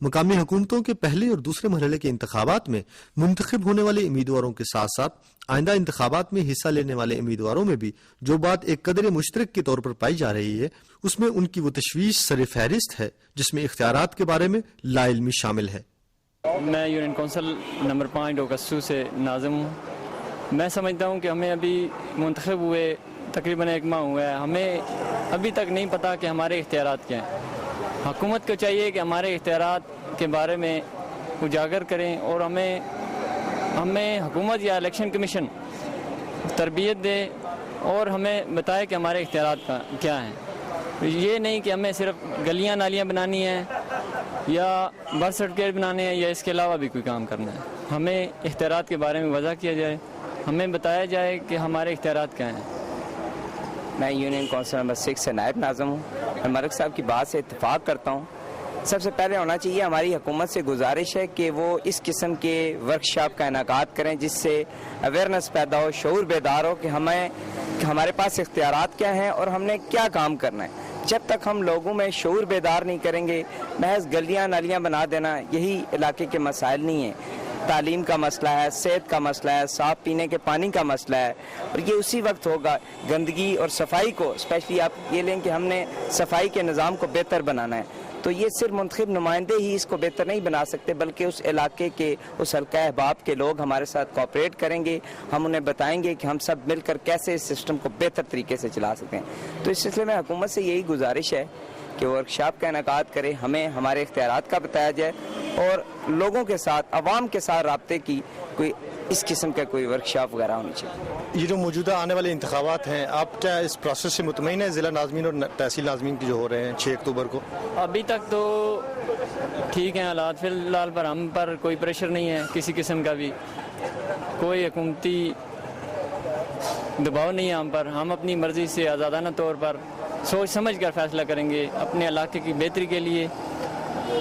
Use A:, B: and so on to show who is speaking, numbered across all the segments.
A: مقامی حکومتوں کے پہلے اور دوسرے مرحلے کے انتخابات میں منتخب ہونے والے امیدواروں کے ساتھ ساتھ آئندہ انتخابات میں حصہ لینے والے امیدواروں میں بھی جو بات ایک قدر مشترک کے طور پر پائی جا رہی ہے، اس میں ان کی وہ تشویش سر فہرست ہے جس میں اختیارات کے بارے میں لا علمی شامل ہے۔
B: میں یونین کونسل نمبر 5 ڈوکسو سے ناظم ہوں۔ میں سمجھتا ہوں کہ ہمیں ابھی منتخب ہوئے تقریباً 1 ماہ ہوا ہے، ہمیں ابھی تک نہیں پتا کہ ہمارے اختیارات کیا ہیں۔ حکومت کو چاہیے کہ ہمارے اختیارات کے بارے میں اجاگر کریں اور ہمیں حکومت یا الیکشن کمیشن تربیت دے اور ہمیں بتائے کہ ہمارے اختیارات کیا ہیں۔ یہ نہیں کہ ہمیں صرف گلیاں نالیاں بنانی ہیں یا برتھ سرٹیفکیٹ بنانے ہیں یا اس کے علاوہ بھی کوئی کام کرنا ہے۔ ہمیں اختیارات کے بارے میں وضع کیا جائے، ہمیں بتایا جائے کہ ہمارے اختیارات کیا ہیں۔
C: میں یونین کونسل نمبر 6 سے نائب ناظم ہوں۔ میں ملک صاحب کی بات سے اتفاق کرتا ہوں۔ سب سے پہلے ہونا چاہیے، ہماری حکومت سے گزارش ہے کہ وہ اس قسم کے ورکشاپ کا انعقاد کریں جس سے اویئرنیس پیدا ہو، شعور بیدار ہو کہ ہمارے پاس اختیارات کیا ہیں اور ہم نے کیا کام کرنا ہے۔ جب تک ہم لوگوں میں شعور بیدار نہیں کریں گے، محض گلیاں نالیاں بنا دینا یہی علاقے کے مسائل نہیں ہیں۔ تعلیم کا مسئلہ ہے، صحت کا مسئلہ ہے، صاف پینے کے پانی کا مسئلہ ہے، اور یہ اسی وقت ہوگا۔ گندگی اور صفائی کو اسپیشلی آپ یہ لیں کہ ہم نے صفائی کے نظام کو بہتر بنانا ہے، تو یہ صرف منتخب نمائندے ہی اس کو بہتر نہیں بنا سکتے، بلکہ اس علاقے کے اس حلقہ احباب کے لوگ ہمارے ساتھ کوآپریٹ کریں گے۔ ہم انہیں بتائیں گے کہ ہم سب مل کر کیسے اس سسٹم کو بہتر طریقے سے چلا سکتے ہیں۔ تو اس سلسلے میں حکومت سے یہی گزارش ہے کہ ورکشاپ کا انعقاد کرے، ہمیں ہمارے اختیارات کا بتایا جائے اور لوگوں کے ساتھ، عوام کے ساتھ رابطے کی کوئی اس قسم کا کوئی ورکشاپ وغیرہ ہونی چاہیے۔
A: یہ جو موجودہ آنے والے انتخابات ہیں، آپ کیا اس پروسیس سے مطمئن ہیں؟ ضلع ناظمین اور تحصیل ناظمین کی جو ہو رہے ہیں 6 اکتوبر کو،
B: ابھی تک تو ٹھیک ہیں حالات، فی الحال پر ہم پر کوئی پریشر نہیں ہے کسی قسم کا بھی، کوئی حکومتی دباؤ نہیں ہے ہم پر۔ ہم اپنی مرضی سے آزادانہ طور پر سوچ سمجھ کر فیصلہ کریں گے اپنے علاقے کی بہتری کے لیے،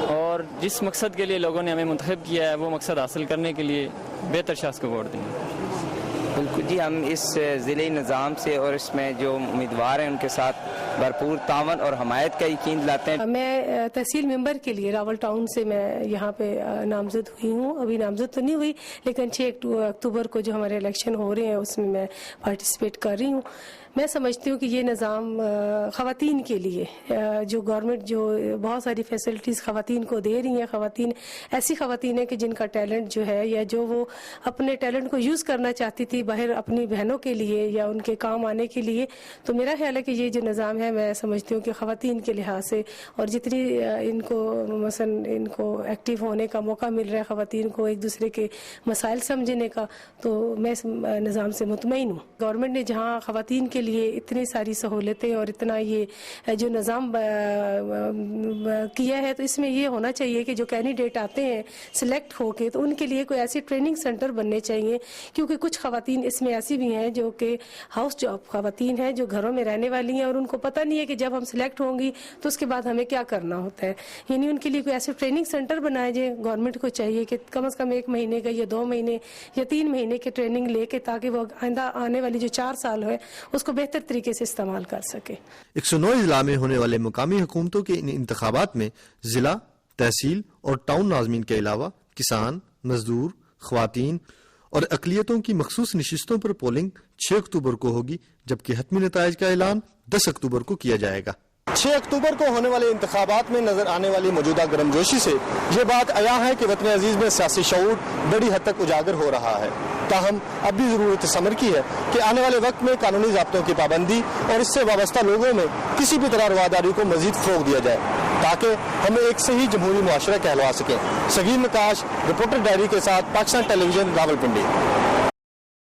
B: اور جس مقصد کے لیے لوگوں نے ہمیں منتخب کیا ہے وہ مقصد حاصل کرنے کے لیے بہتر شخص کو ووٹ دیں گے۔
C: بالکل جی، ہم اس ضلعی نظام سے اور اس میں جو امیدوار ہیں ان کے ساتھ بھرپور تعاون اور حمایت کا یقین دلاتے ہیں۔
D: میں تحصیل ممبر کے لیے راول ٹاؤن سے میں یہاں پہ نامزد ہوئی ہوں، ابھی نامزد تو نہیں ہوئی لیکن 6 اکتوبر کو جو ہمارے الیکشن ہو رہے ہیں اس میں پارٹیسپیٹ کر رہی ہوں۔ میں سمجھتی ہوں کہ یہ نظام خواتین کے لیے جو گورنمنٹ جو بہت ساری فیسلٹیز خواتین کو دے رہی ہیں، خواتین ایسی خواتین ہیں کہ جن کا ٹیلنٹ جو ہے یا جو وہ اپنے ٹیلنٹ کو یوز کرنا چاہتی تھی باہر اپنی بہنوں کے لیے یا ان کے کام آنے کے لیے، تو میرا خیال ہے کہ یہ جو نظام ہے میں سمجھتی ہوں کہ خواتین کے لحاظ سے اور جتنی ان کو مثلا ان کو ایکٹیو ہونے کا موقع مل رہا ہے، خواتین کو ایک دوسرے کے مسائل سمجھنے کا، تو میں نظام سے مطمئن ہوں۔ گورنمنٹ نے جہاں خواتین کے لیے اتنی ساری سہولتیں اور اتنا یہ جو نظام کیا ہے، تو اس میں یہ ہونا چاہیے کہ جو کینڈیڈیٹ آتے ہیں سلیکٹ ہو کے تو ان کے لیے کوئی ایسی ٹریننگ سینٹر بننے چاہیے، کیونکہ کچھ خواتین اس میں ایسی بھی ہیں جو کہ ہاؤس جاب خواتین ہیں جو گھروں میں رہنے والی ہیں اور ان کو پتہ نہیں ہے کہ جب ہم سلیکٹ ہوں گی تو اس کے بعد ہمیں کیا کرنا ہوتا ہے، یعنی ان کے لیے کوئی ایسے ٹریننگ سینٹر بنائے جائے۔ گورنمنٹ کو چاہیے کہ کم از کم 1 مہینے کا یا 2 مہینے یا 3 مہینے کی ٹریننگ لے کے تاکہ وہ آئندہ آنے والی جو 4 سال ہے اس کو بہتر طریقے سے استعمال کر سکے۔
A: 109 اضلاع میں ہونے والے مقامی حکومتوں کے ان انتخابات میں ضلع، تحصیل اور ٹاؤن ناظمین کے علاوہ کسان، مزدور، خواتین اور اقلیتوں کی مخصوص نشستوں پر پولنگ 6 اکتوبر کو ہوگی، جبکہ حتمی نتائج کا اعلان 10 اکتوبر کو کیا جائے گا۔ 6 اکتوبر کو ہونے والے انتخابات میں نظر آنے والی موجودہ گرمجوشی سے یہ بات عیاں ہے کہ وطن عزیز میں سیاسی شعور بڑی حد تک اجاگر ہو رہا ہے، تاہم اب بھی ضرورت ثمر کی ہے کہ آنے والے وقت میں قانونی ضابطوں کی پابندی اور اس سے وابستہ لوگوں میں کسی بھی طرح رواداری کو مزید فروغ دیا جائے تاکہ ہم ایک صحیح جمہوری معاشرہ کہلوا سکیں۔ سگیر نقاش، رپورٹر ڈائری کے ساتھ، پاکستان ٹیلی ویژن، راولپنڈی۔